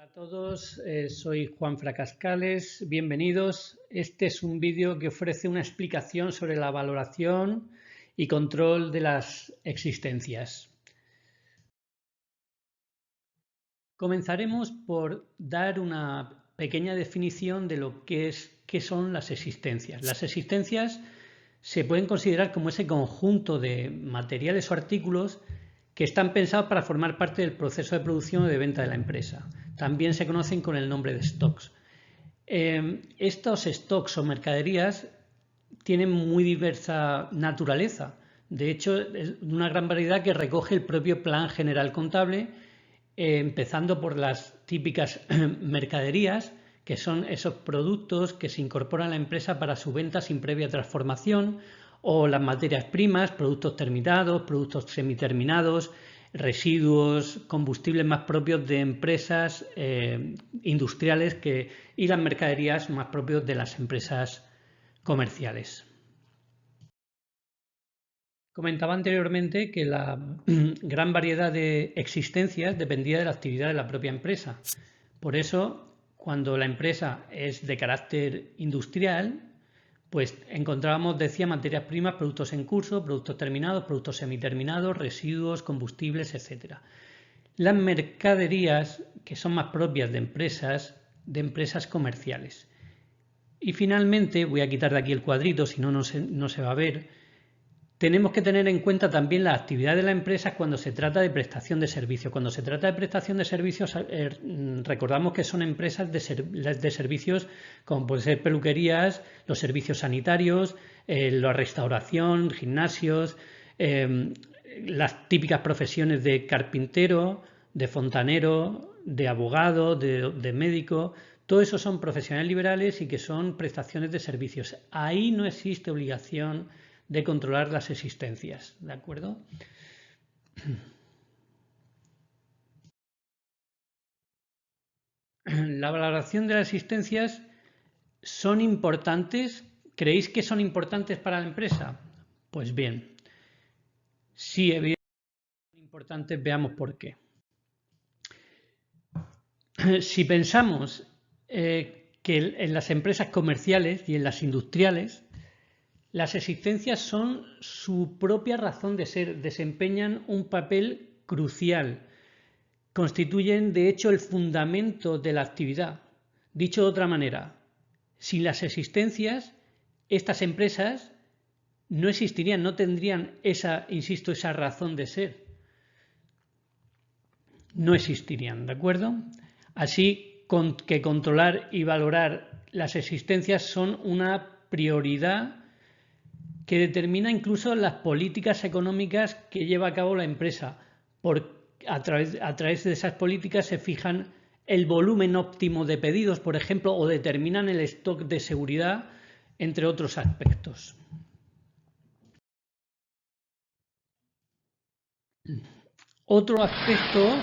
A todos, soy Juan Fracascales, bienvenidos. Este es un vídeo que ofrece una explicación sobre la valoración y control de las existencias. Comenzaremos por dar una pequeña definición de lo que son las existencias. Las existencias se pueden considerar como ese conjunto de materiales o artículos que están pensados para formar parte del proceso de producción o de venta de la empresa. También se conocen con el nombre de stocks. Estos stocks o mercaderías tienen muy diversa naturaleza. De hecho, es una gran variedad que recoge el propio Plan General Contable, empezando por las típicas mercaderías, que son esos productos que se incorporan a la empresa para su venta sin previa transformación, o las materias primas, productos terminados, productos semiterminados, residuos, combustibles más propios de empresas industriales y las mercaderías más propios de las empresas comerciales. Comentaba anteriormente que la gran variedad de existencias dependía de la actividad de la propia empresa. Por eso, cuando la empresa es de carácter industrial, pues encontrábamos, decía, materias primas, productos en curso, productos terminados, productos semiterminados, residuos, combustibles, etc. Las mercaderías, que son más propias de empresas comerciales. Y finalmente, voy a quitar de aquí el cuadrito, si no, no se va a ver. Tenemos que tener en cuenta también la actividad de la empresa cuando se trata de prestación de servicios. Cuando se trata de prestación de servicios, recordamos que son empresas de servicios como pueden ser peluquerías, los servicios sanitarios, la restauración, gimnasios, las típicas profesiones de carpintero, de fontanero, de abogado, de médico. Todo eso son profesionales liberales y que son prestaciones de servicios. Ahí no existe obligación de controlar las existencias, ¿de acuerdo? La valoración de las existencias son importantes. ¿Creéis que son importantes para la empresa? Pues bien, sí, evidentemente son importantes, veamos por qué. Si pensamos que en las empresas comerciales y en las industriales, las existencias son su propia razón de ser, desempeñan un papel crucial, constituyen de hecho el fundamento de la actividad. Dicho de otra manera, sin las existencias, estas empresas no existirían, no tendrían esa razón de ser. No existirían, ¿de acuerdo? Así que controlar y valorar las existencias son una prioridad que determina incluso las políticas económicas que lleva a cabo la empresa. A través de esas políticas se fijan el volumen óptimo de pedidos, por ejemplo, o determinan el stock de seguridad, entre otros aspectos. Otro aspecto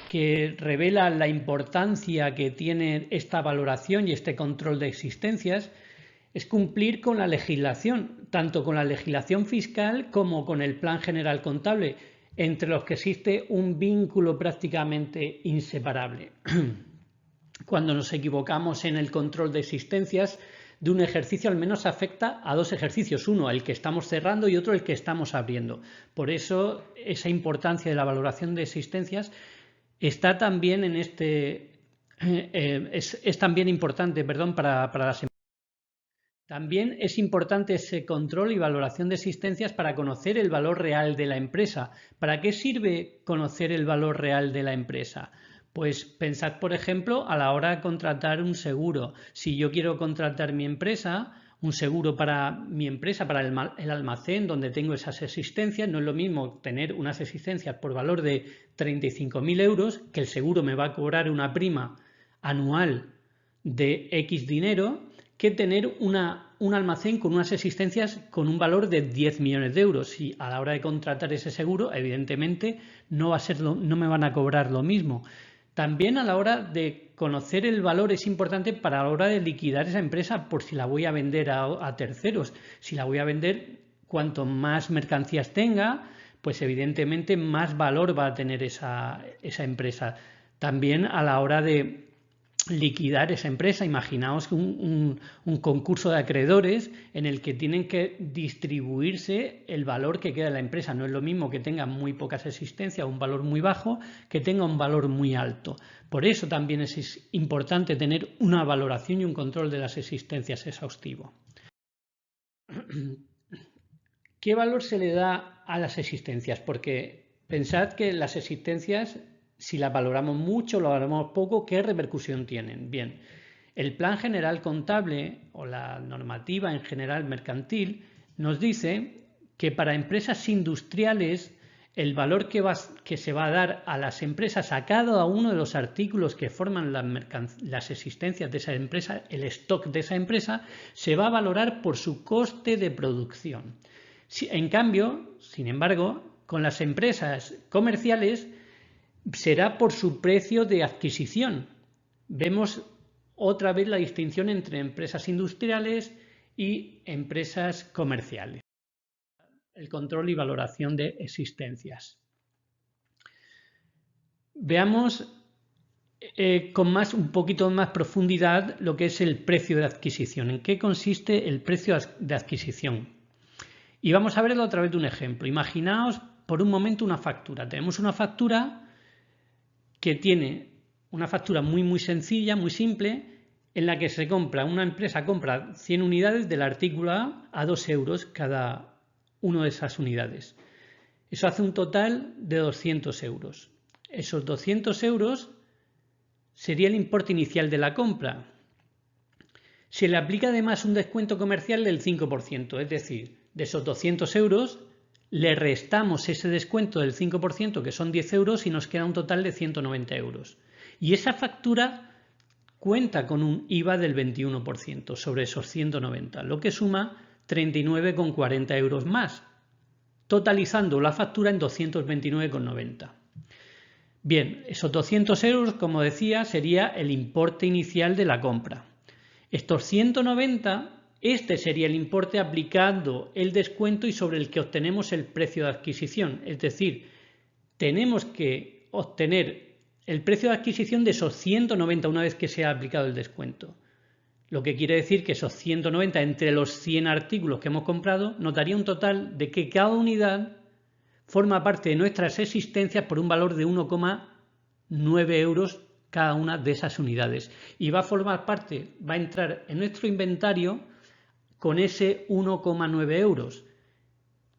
que revela la importancia que tiene esta valoración y este control de existencias es cumplir con la legislación, tanto con la legislación fiscal como con el Plan General Contable, entre los que existe un vínculo prácticamente inseparable. Cuando nos equivocamos en el control de existencias de un ejercicio, al menos afecta a dos ejercicios, uno el que estamos cerrando y otro el que estamos abriendo. Por eso esa importancia de la valoración de existencias está también en es también importante, para las empresas. También es importante ese control y valoración de existencias para conocer el valor real de la empresa. ¿Para qué sirve conocer el valor real de la empresa? Pues pensad, por ejemplo, a la hora de contratar un seguro. Si yo quiero contratar un seguro para mi empresa, para el almacén donde tengo esas existencias, no es lo mismo tener unas existencias por valor de 35.000 euros, que el seguro me va a cobrar una prima anual de X dinero, que tener un almacén con unas existencias con un valor de 10 millones de euros. Y a la hora de contratar ese seguro, evidentemente, no me van a cobrar lo mismo. También a la hora de conocer el valor es importante para la hora de liquidar esa empresa por si la voy a vender a terceros. Si la voy a vender, cuanto más mercancías tenga, pues evidentemente más valor va a tener esa empresa. También a la hora de liquidar esa empresa. Imaginaos un concurso de acreedores en el que tienen que distribuirse el valor que queda de la empresa. No es lo mismo que tenga muy pocas existencias o un valor muy bajo que tenga un valor muy alto. Por eso también es importante tener una valoración y un control de las existencias exhaustivo. ¿Qué valor se le da a las existencias? Porque pensad que las existencias, si las valoramos mucho o las valoramos poco, ¿qué repercusión tienen? Bien, el plan general contable o la normativa en general mercantil nos dice que para empresas industriales el valor que se va a dar a las empresas, a cada uno de los artículos que forman las existencias de esa empresa, el stock de esa empresa, se va a valorar por su coste de producción. En cambio, sin embargo, con las empresas comerciales será por su precio de adquisición. Vemos otra vez la distinción entre empresas industriales y empresas comerciales. El control y valoración de existencias. Veamos con un poquito más profundidad lo que es el precio de adquisición. ¿En qué consiste el precio de adquisición? Y vamos a verlo a través de un ejemplo. Imaginaos por un momento una factura. Tenemos una factura que tiene una factura muy sencilla, muy simple, en la que una empresa compra 100 unidades del artículo a 2 euros cada una de esas unidades. Eso hace un total de 200 euros. Esos 200 euros sería el importe inicial de la compra. Se le aplica además un descuento comercial del 5%, es decir, de esos 200 euros le restamos ese descuento del 5%, que son 10 euros, y nos queda un total de 190 euros. Y esa factura cuenta con un IVA del 21% sobre esos 190, lo que suma 39,40 euros más, totalizando la factura en 229,90. Bien, esos 200 euros, como decía, sería el importe inicial de la compra. Estos 190, este sería el importe aplicando el descuento y sobre el que obtenemos el precio de adquisición. Es decir, tenemos que obtener el precio de adquisición de esos 190 una vez que se ha aplicado el descuento. Lo que quiere decir que esos 190 entre los 100 artículos que hemos comprado nos daría un total de que cada unidad forma parte de nuestras existencias por un valor de 1,9 euros cada una de esas unidades. Y va a formar parte, va a entrar en nuestro inventario con ese 1,9 euros.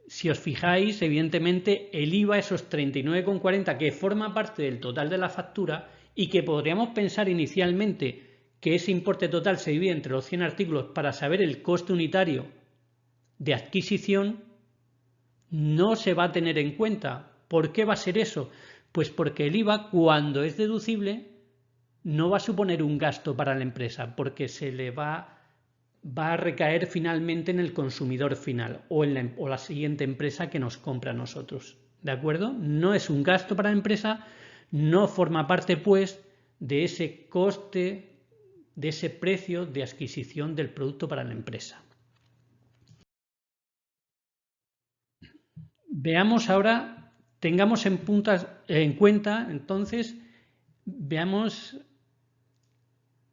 Si os fijáis, evidentemente el IVA, esos 39,40 que forma parte del total de la factura y que podríamos pensar inicialmente que ese importe total se divide entre los 100 artículos para saber el coste unitario de adquisición, no se va a tener en cuenta. ¿Por qué va a ser eso? Pues porque el IVA, cuando es deducible, no va a suponer un gasto para la empresa, porque se le va a recaer finalmente en el consumidor final o la siguiente empresa que nos compra a nosotros. ¿De acuerdo? No es un gasto para la empresa, no forma parte, pues, de ese coste, de ese precio de adquisición del producto para la empresa. Veamos ahora, tengamos en cuenta, entonces, veamos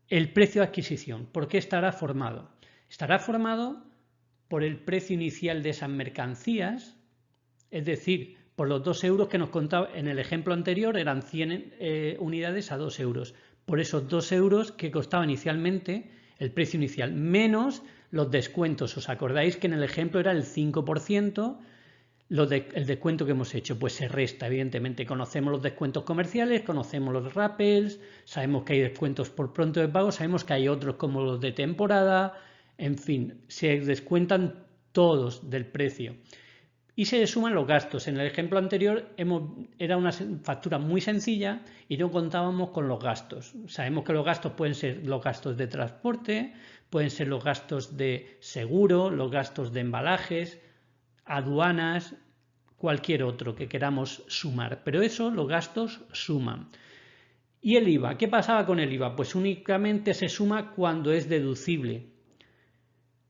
el precio de adquisición. ¿Por qué estará formado? Estará formado por el precio inicial de esas mercancías, es decir, por los 2 euros que nos contaba en el ejemplo anterior, eran 100 unidades a 2 euros. Por esos 2 euros que costaba inicialmente el precio inicial, menos los descuentos. ¿Os acordáis que en el ejemplo era el 5%? El descuento que hemos hecho, pues se resta, evidentemente. Conocemos los descuentos comerciales, conocemos los rappels, sabemos que hay descuentos por pronto de pago, sabemos que hay otros como los de temporada, en fin, se descuentan todos del precio. Y se le suman los gastos. En el ejemplo anterior era una factura muy sencilla y no contábamos con los gastos. Sabemos que los gastos pueden ser los gastos de transporte, pueden ser los gastos de seguro, los gastos de embalajes, aduanas, cualquier otro que queramos sumar, pero eso, los gastos suman. ¿Y el IVA? ¿Qué pasaba con el IVA? Pues únicamente se suma cuando es deducible.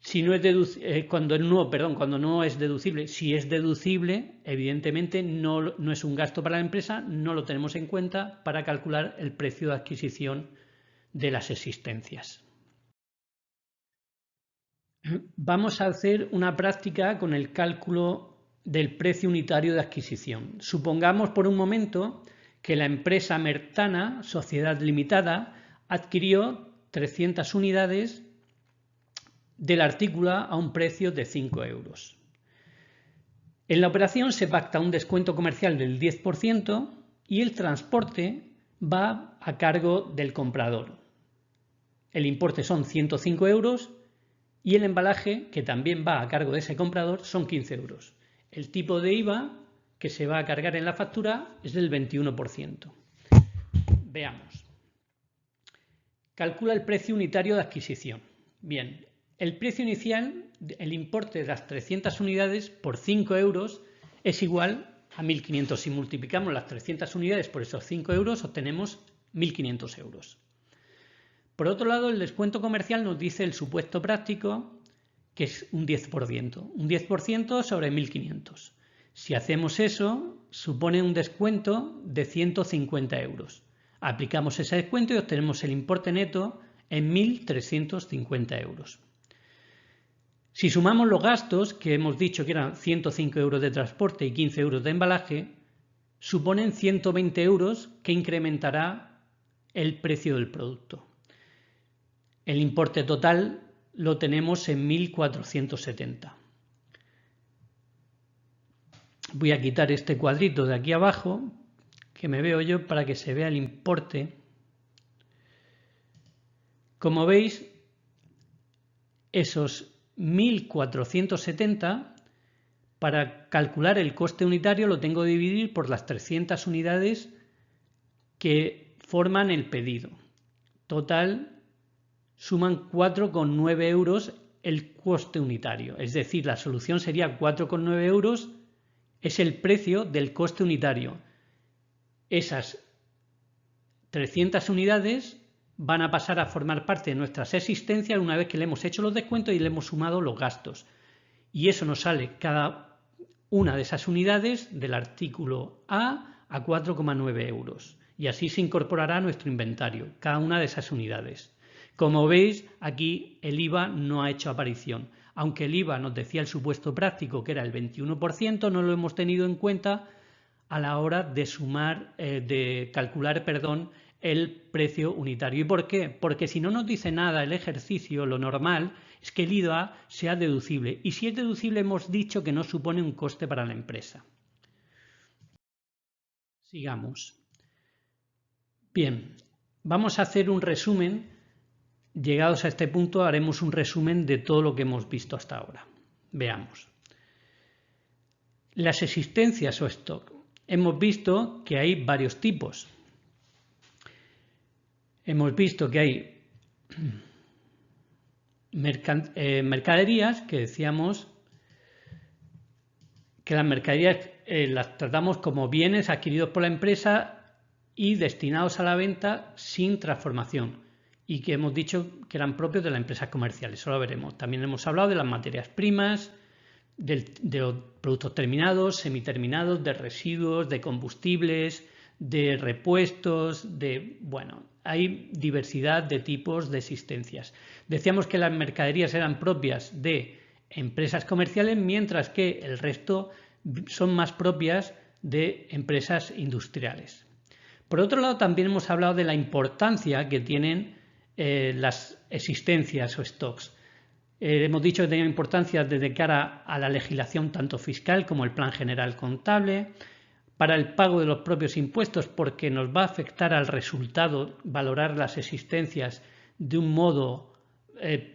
Si no es cuando no es deducible, si es deducible, evidentemente no es un gasto para la empresa, no lo tenemos en cuenta para calcular el precio de adquisición de las existencias. Vamos a hacer una práctica con el cálculo del precio unitario de adquisición. Supongamos por un momento que la empresa Mertana, Sociedad Limitada, adquirió 300 unidades del artículo a un precio de 5 euros. En la operación se pacta un descuento comercial del 10% y el transporte va a cargo del comprador. El importe son 105 euros y el embalaje, que también va a cargo de ese comprador, son 15 euros. El tipo de IVA que se va a cargar en la factura es del 21%. Veamos. Calcula el precio unitario de adquisición. Bien, el precio inicial, el importe de las 300 unidades por 5 euros es igual a 1.500. Si multiplicamos las 300 unidades por esos 5 euros, obtenemos 1.500 euros. Por otro lado, el descuento comercial nos dice el supuesto práctico, que es un 10%. Un 10% sobre 1.500. Si hacemos eso, supone un descuento de 150 euros. Aplicamos ese descuento y obtenemos el importe neto en 1.350 euros. Si sumamos los gastos, que hemos dicho que eran 105 euros de transporte y 15 euros de embalaje, suponen 120 euros que incrementará el precio del producto. El importe total lo tenemos en 1.470. Voy a quitar este cuadrito de aquí abajo, que me veo yo, para que se vea el importe. Como veis, esos 1.470, para calcular el coste unitario lo tengo que dividir por las 300 unidades que forman el pedido. Total, suman 4,9 euros el coste unitario. Es decir, la solución sería 4,9 euros es el precio del coste unitario. Esas 300 unidades van a pasar a formar parte de nuestras existencias una vez que le hemos hecho los descuentos y le hemos sumado los gastos. Y eso nos sale cada una de esas unidades del artículo A 4,9 euros. Y así se incorporará a nuestro inventario, cada una de esas unidades. Como veis, aquí el IVA no ha hecho aparición. Aunque el IVA nos decía el supuesto práctico que era el 21%, no lo hemos tenido en cuenta a la hora de calcular el precio unitario. ¿Y por qué? Porque si no nos dice nada el ejercicio, lo normal es que el IVA sea deducible. Y si es deducible, hemos dicho que no supone un coste para la empresa. Sigamos. Bien, vamos a hacer un resumen. Llegados a este punto, haremos un resumen de todo lo que hemos visto hasta ahora. Veamos. Las existencias o stock. Hemos visto que hay varios tipos. Hemos visto que hay mercaderías, que decíamos que las mercaderías las tratamos como bienes adquiridos por la empresa y destinados a la venta sin transformación, y que hemos dicho que eran propios de las empresas comerciales. Eso lo veremos. También hemos hablado de las materias primas, de los productos terminados, semiterminados, de residuos, de combustibles, de repuestos, hay diversidad de tipos de existencias. Decíamos que las mercaderías eran propias de empresas comerciales, mientras que el resto son más propias de empresas industriales. Por otro lado, también hemos hablado de la importancia que tienen las existencias o stocks. Hemos dicho que tenían importancia desde cara a la legislación tanto fiscal como el plan general contable, para el pago de los propios impuestos, porque nos va a afectar al resultado valorar las existencias de un modo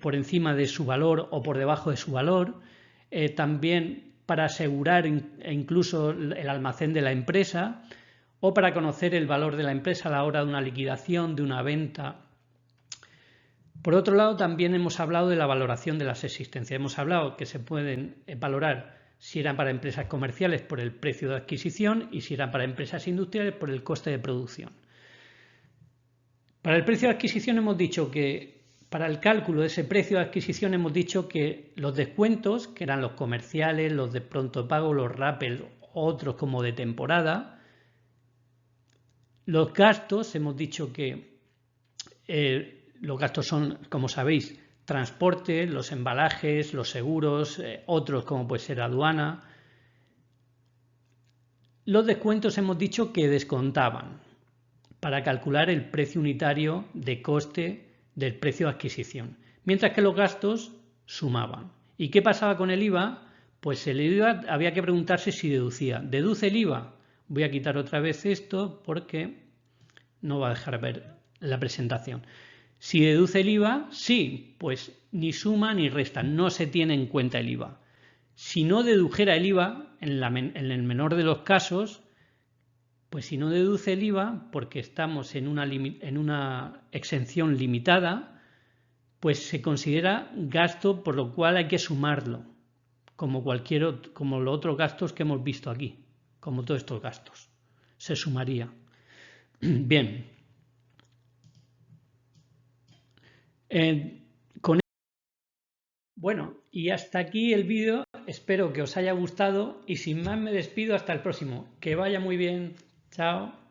por encima de su valor o por debajo de su valor. También para asegurar incluso el almacén de la empresa, o para conocer el valor de la empresa a la hora de una liquidación, de una venta. Por otro lado, también hemos hablado de la valoración de las existencias. Hemos hablado que se pueden valorar si eran para empresas comerciales por el precio de adquisición y si eran para empresas industriales por el coste de producción. Para el precio de adquisición hemos dicho que, para el cálculo de ese precio de adquisición, hemos dicho que los descuentos, que eran los comerciales, los de pronto pago, los rappel, otros como de temporada, los gastos, hemos dicho que los gastos son, como sabéis, transporte, los embalajes, los seguros, otros como puede ser aduana. Los descuentos hemos dicho que descontaban para calcular el precio unitario de coste del precio de adquisición, mientras que los gastos sumaban. ¿Y qué pasaba con el IVA? Pues el IVA había que preguntarse si deducía. ¿Deduce el IVA? Voy a quitar otra vez esto porque no va a dejar ver la presentación. Si deduce el IVA, sí, pues ni suma ni resta, no se tiene en cuenta el IVA. Si no dedujera el IVA, en el menor de los casos, pues si no deduce el IVA, porque estamos en una exención limitada, pues se considera gasto, por lo cual hay que sumarlo, como los otros gastos que hemos visto aquí, como todos estos gastos. Se sumaría. Bien. Bueno, y hasta aquí el vídeo. Espero que os haya gustado y sin más me despido hasta el próximo. Que vaya muy bien. Chao.